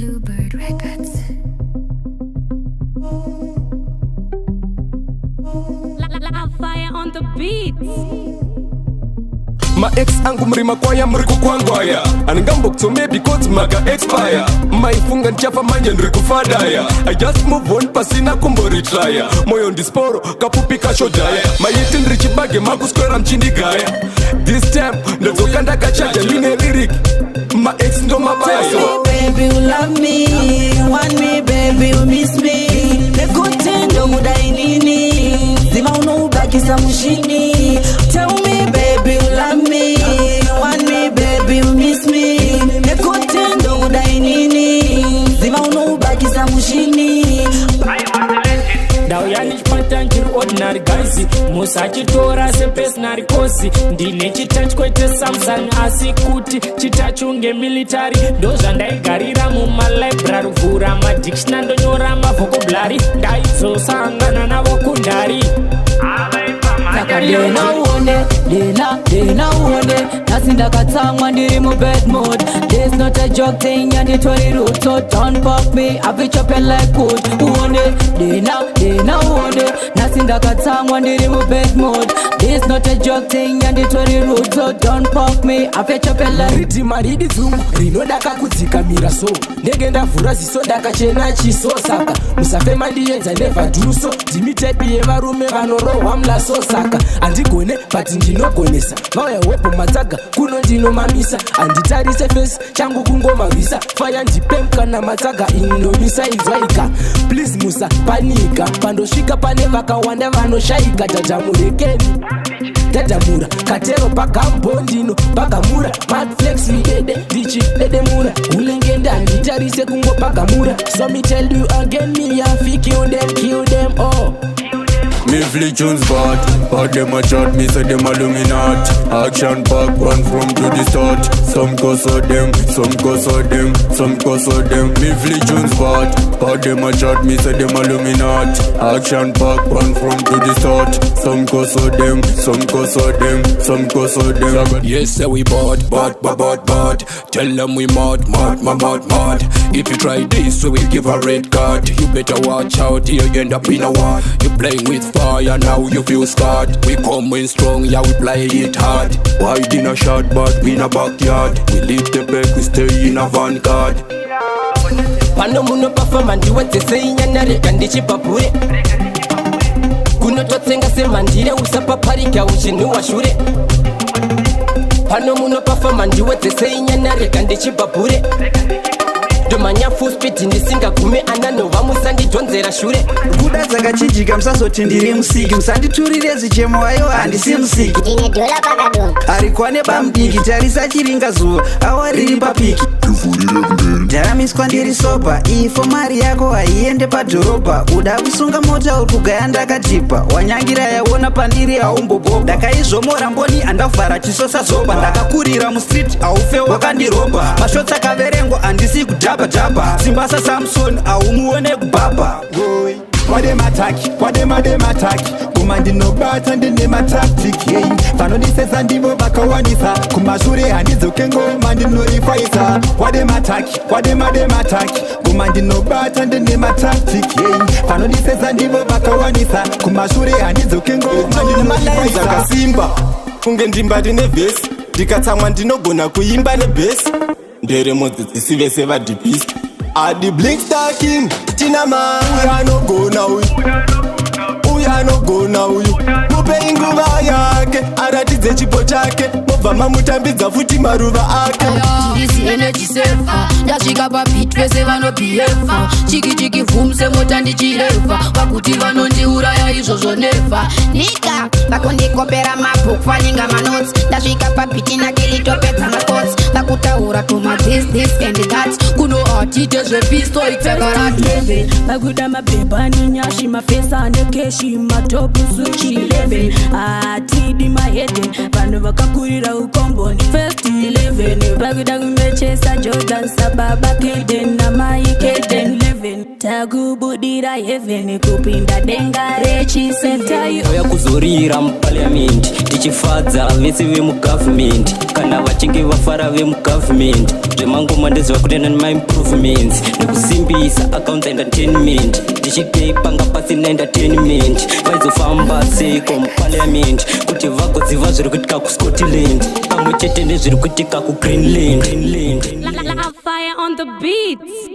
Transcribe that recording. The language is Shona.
Bluebird Records. Luvfyah on the beat. My ex angu mrima kwaya mriku kwangwaya Angambo kutume because maga expire Maifunga nchafa manje nriku fadaya I just move on pasina kumbo retire Moyo ndisporo kapupi kashodaya Mayiti nrichi bage magu square mchindi gaya This time ndozoka ndaka chaja mine lyric My ex ndo mabaya. Tell me baby you love me, you want me baby you miss me. Nekutendo mudainini, zima unubakisa mushini. Tell me baby you love me, you want me baby you miss me. Nekutendo mudainini, zima unubakisa mushini. Dau yanishpata njiri ordinary guys musachitora sepersonary kosi ndine chitachi kwete Samsung asi kuti chitachunge military ndozvandaigarira mumalibrary vhura madictionary ndonyora mavhokobulary ndaizosangana navo kundari Saka dena uone Nasi ndakatsamwa ndiri mu bad mood. This not a joke thing and it's very rude. So don't pop me, I be chopping like wood. Uone, dena uone Nasi ndakatsamwa ndiri mu bad mood. This not a joke thing and it's very rude. So don't pop me, I be chopping like Riddim ridi dzungu rinodaka kudzikamira so ndege ndavhura ziso ndakachena chiso saka musafema ndiyenza never do so dzimitepi yevarume vanorohwa mulaso saka andigone but ndinogonesa vauya wepo matsaga kuno ndinomamisa anditarise fesi changu kungomavisa faya ndipem kana matsaga inomisa izwaika please musa panika pandosvika pane vakawanda vanoshaika tatamurekeni dadamura katero pagambondino pagamura madflex videde ndichi dedemura ulengenda nditarise kungopagamura so me tell you again me I kill them all. Me flee tunes but them a chat, me say them a luminat. Action pack, run from to the start. Some cause of them, some cause of them, some cause of them. Me flee tunes but them a chat, me say them a luminat. Action pack, run from to the start. Some cause of them, some cause of them, some cause of them. Yes, say we bad. Tell them we mad. If you try this, we will give a red card. You better watch out, you end up in a war. You playing with fire, now you feel scarred. We coming strong, yeah, we play it hard. Wide in a shot, but we in a backyard. We leave the back, we stay in a vanguard. Pano muno performa ndiwedzese inyanareka ndichipapure kunototsenga semandire usapaparika uchinhuwa shure pano muno performa ndiwedzese inyanareka ndichipapure domanya full speed ndisingagume ananova musandidzonzera shure kuda dzakachijika musazoti ndiri musiki musanditurire zichemo ayo handisi musiki ndine dhola pakadonga arikwane bamudiki tarisa chiringa zuva awa riri papiki ndaramiswa ndiri soba ifo mari yako haiende padhorobha uda kusunga mota uri kugaya ndakatipa wanyangira yaona pandiri haumboboba ndakaizvomora mboni andavhara chisosa zoba ndakakurira mustreet haufewo wakandiroba mashotsi akaverengwa handisi kudhabhadhabha simbasa samson haumuone kubhabha Them attack Kuma ndinobata ndine matactic hey vanondisesa ndivo vakawanisa kumashure handidzoke ngoma ndinorifaisa Them attack Kuma ndinobata ndine matactic hey vanondisesa ndivo vakawanisa kumashure handidzoke ngoma ndinorifaisa kasimba kunge ndimbati nevhesi ndikatsamwa ndinogona kuimba nebhesi ndere modzidzisi vese vadhipisi Adi blink stacking, Tinaman Uya no gona uyu Mupe inguva yake, aratidze chipo chake Mobva mamutambidza futi maruva ake Ndisi energy safer ndasvika papit vese vanobhiefa chiki vhumse mota ndichireva vakuti vanondiuraya izvozvo neva nika vakundikopera mabhuku faninga manotsi ndasvika papiti nakilitopedza makots vakutaura toma this and that kuno atite zvepisto itsekarate vakuda mabhebha nenyashi mafesa nekeshi matopu suchi 11 atidi mahedhen vanhu vakakurira ukomboni first 11 vakuda kumechesa jordan sababa kaden namai kaden 11 ndoda kubudira heaven kupinda denga rechisetayo oya kuzorira muparliament tichifadza vese vemugovernment kana vachinge vafara vemugovernment zvemangoma ndeziva kutenda nemaimprovements nekusimbisa accounts entertainment tichipanga pasina entertainment vaizofamba seko muparliament kuti vagodziva zviri kuitika kuscotland pamwe chete nezviri kuitika kugreenland. Fire on the beat.